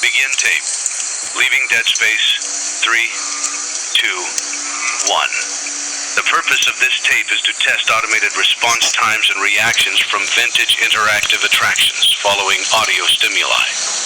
Begin tape. Leaving dead space. 3, 2, 1. The purpose of this tape is to test automated response times and reactions from vintage interactive attractions following audio stimuli.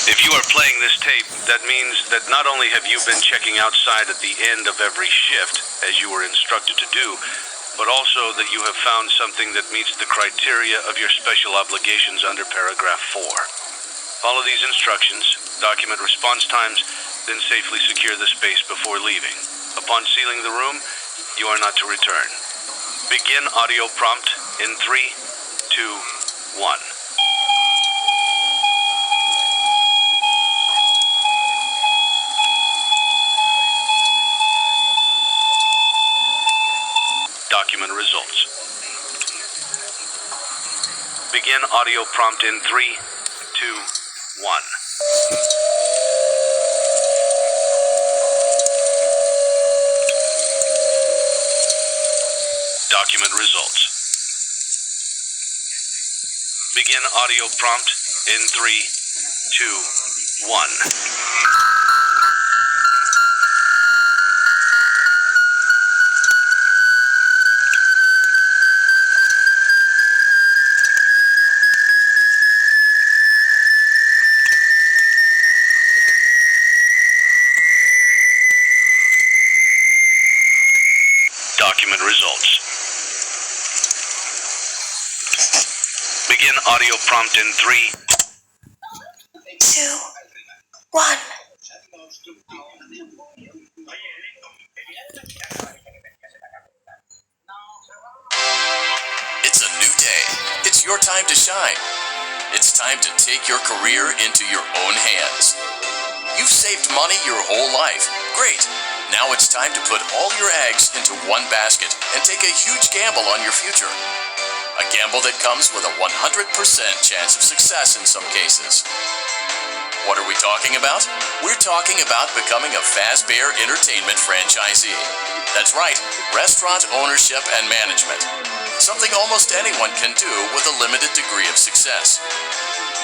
If you are playing this tape, that means that not only have you been checking outside at the end of every shift, as you were instructed to do, but also that you have found something that meets the criteria of your special obligations under paragraph 4. Follow these instructions, document response times, then safely secure the space before leaving. Upon sealing the room, you are not to return. Begin audio prompt in 3, 2, 1. Document results. Begin audio prompt in 3, 2, 1. Document results. Begin audio prompt in 3, 2, 1. Document results. Begin audio prompt in 3, 2, 1. It's a new day. It's your time to shine. It's time to take your career into your own hands. You've saved money your whole life. Great. Now it's time to put all your eggs into one basket and take a huge gamble on your future. A gamble that comes with a 100% chance of success in some cases. What are we talking about? We're talking about becoming a Fazbear Entertainment franchisee. That's right, restaurant ownership and management. Something almost anyone can do with a limited degree of success.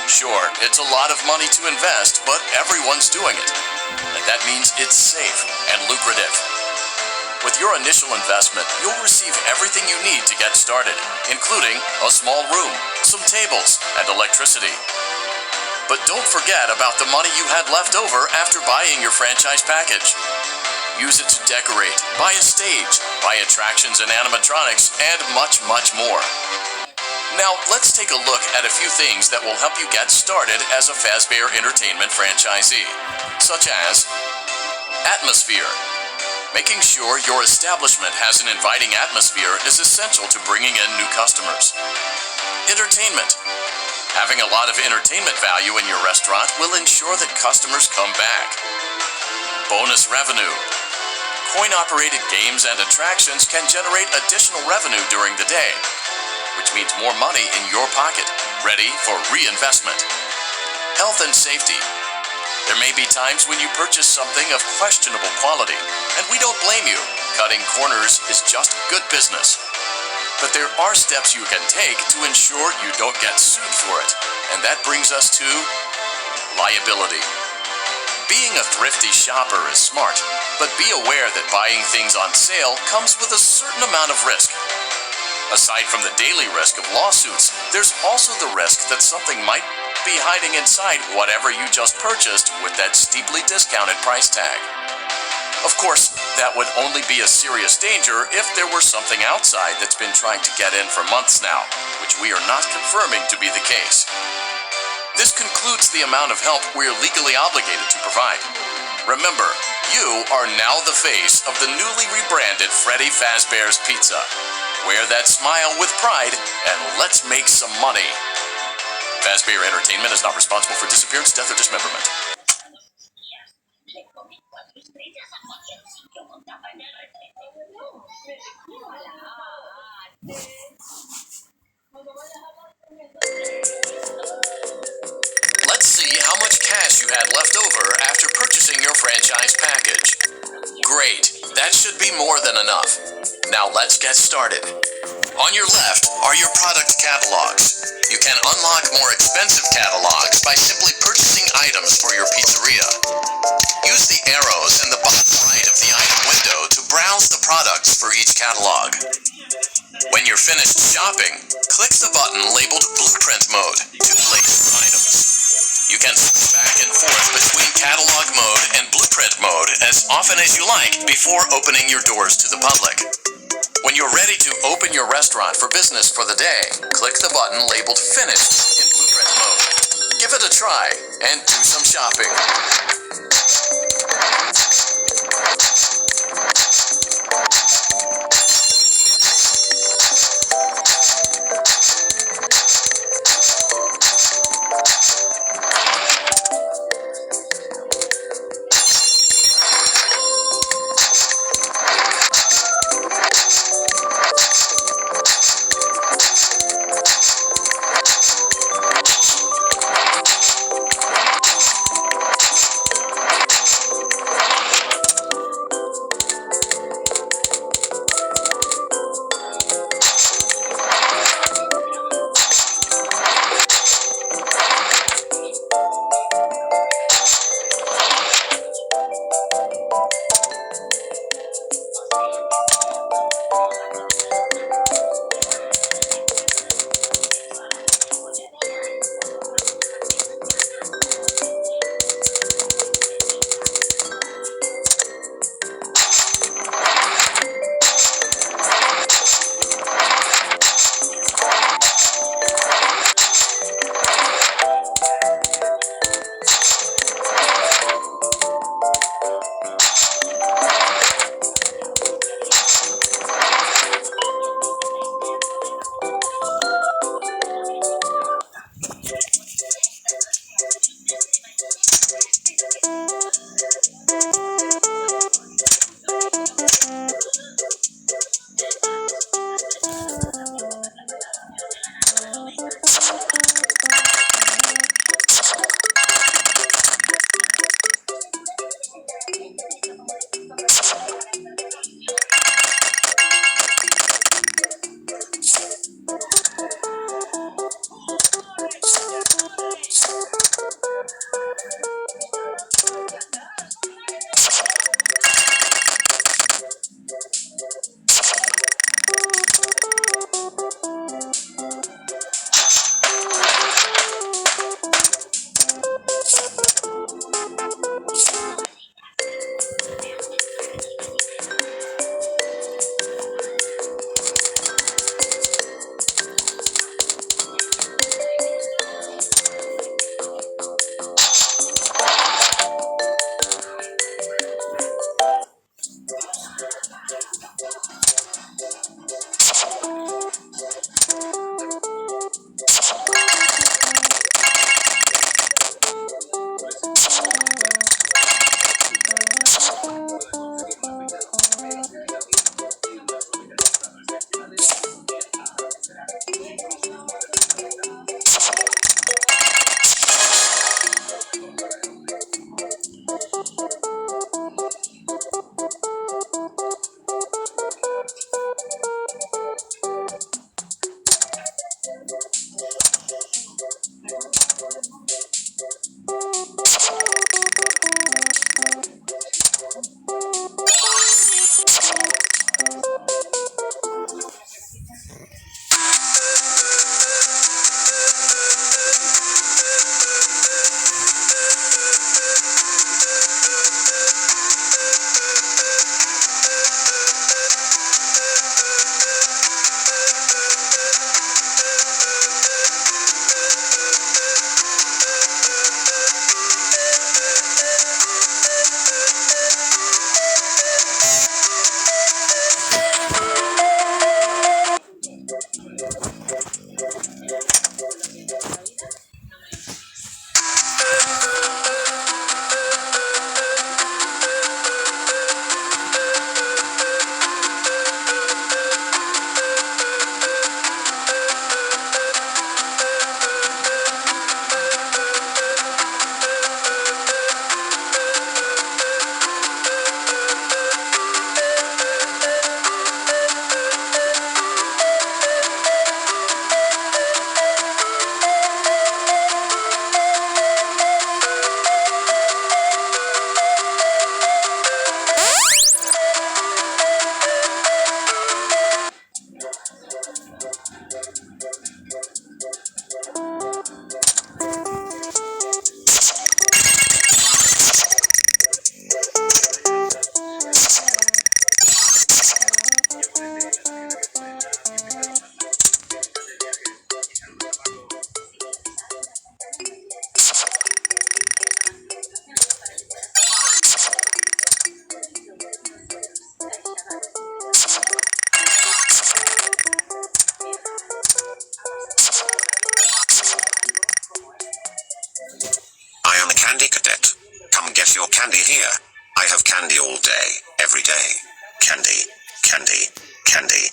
Sure, it's a lot of money to invest, but everyone's doing it. And that means it's safe and lucrative. With your initial investment, you'll receive everything you need to get started, including a small room, some tables, and electricity. But don't forget about the money you had left over after buying your franchise package. Use it to decorate, buy a stage, buy attractions and animatronics, and much, much more. Now, let's take a look at a few things that will help you get started as a Fazbear Entertainment franchisee, such as atmosphere. Making sure your establishment has an inviting atmosphere is essential to bringing in new customers. Entertainment. Having a lot of entertainment value in your restaurant will ensure that customers come back. Bonus revenue. Coin-operated games and attractions can generate additional revenue during the day, which means more money in your pocket, ready for reinvestment. Health and safety. There may be times when you purchase something of questionable quality, and we don't blame you. Cutting corners is just good business. But there are steps you can take to ensure you don't get sued for it, and that brings us to liability. Being a thrifty shopper is smart, but be aware that buying things on sale comes with a certain amount of risk. Aside from the daily risk of lawsuits, there's also the risk that something might be hiding inside whatever you just purchased with that steeply discounted price tag. Of course, that would only be a serious danger if there were something outside that's been trying to get in for months now, which we are not confirming to be the case. This concludes the amount of help we are legally obligated to provide. Remember, you are now the face of the newly rebranded Freddy Fazbear's Pizza. Wear that smile with pride, and let's make some money. Fazbear Entertainment is not responsible for disappearance, death, or dismemberment. Let's see how much cash you had left over after purchasing your franchise package. Great, that should be more than enough. Now let's get started. On your left are your product catalogs. You can unlock more expensive catalogs by simply purchasing items for your pizzeria. Use the arrows in the bottom right of the item window to browse the products for each catalog. When you're finished shopping, click the button labeled Blueprint Mode to place your items. You can switch back and forth between Catalog Mode and Blueprint Mode as often as you like before opening your doors to the public. When you're ready to open your restaurant for business for the day, click the button labeled Finished in Blueprint Mode. Give it a try and do some shopping. Candy Cadet. Come get your candy here. I have candy all day, every day. Candy, candy, candy.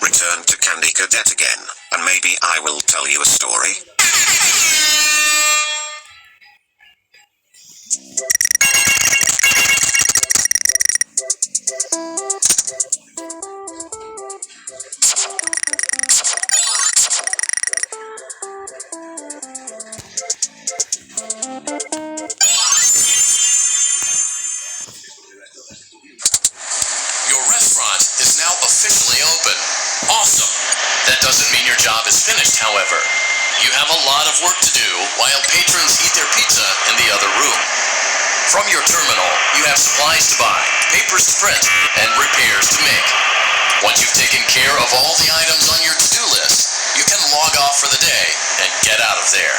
Return to Candy Cadet again, and maybe I will tell you a story. Officially open. Awesome! That doesn't mean your job is finished, however. You have a lot of work to do while patrons eat their pizza in the other room. From your terminal, you have supplies to buy, papers to print, and repairs to make. Once you've taken care of all the items on your to-do list, you can log off for the day and get out of there.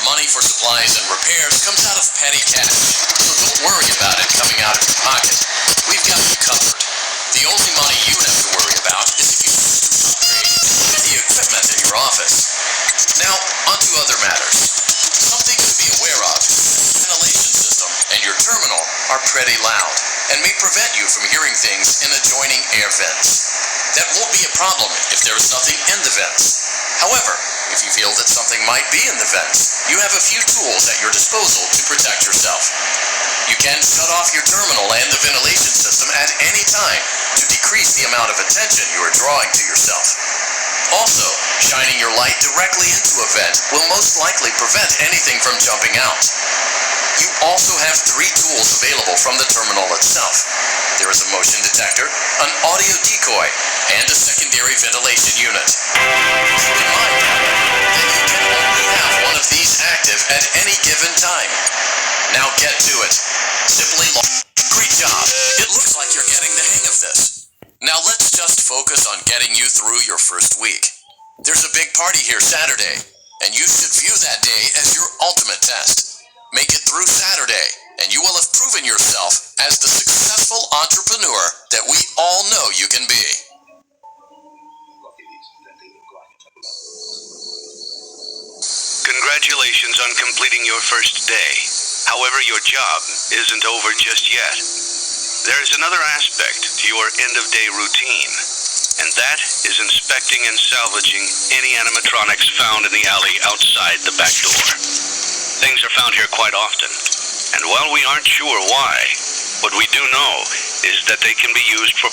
Money for supplies and repairs comes out of petty cash, so don't worry about it coming out of your pocket. We've got you covered. The only money you have to worry about is if you upgrade the equipment in your office. Now, onto other matters. Something to be aware of. The ventilation system and your terminal are pretty loud and may prevent you from hearing things in adjoining air vents. That won't be a problem if there is nothing in the vents. However, if you feel that something might be in the vents, you have a few tools at your disposal to protect yourself. You can shut off your terminal and the ventilation system at any time to decrease the amount of attention you are drawing to yourself. Also, shining your light directly into a vent will most likely prevent anything from jumping out. You also have 3 tools available from the terminal itself. There is a motion detector, an audio decoy, and a secondary ventilation unit. Keep in mind, however, that you can only have one of these active at any given time. Now get to it. Simply Great job. It looks like you're getting the hang of this. Now let's just focus on getting you through your first week. There's a big party here Saturday, and you should view that day as your ultimate test. Make it through Saturday, and you will have proven yourself as the successful entrepreneur that we all know you can be. Congratulations on completing your first day. However, your job isn't over just yet. There is another aspect to your end-of-day routine, and that is inspecting and salvaging any animatronics found in the alley outside the back door. Things are found here quite often, and while we aren't sure why, what we do know is that they can be used for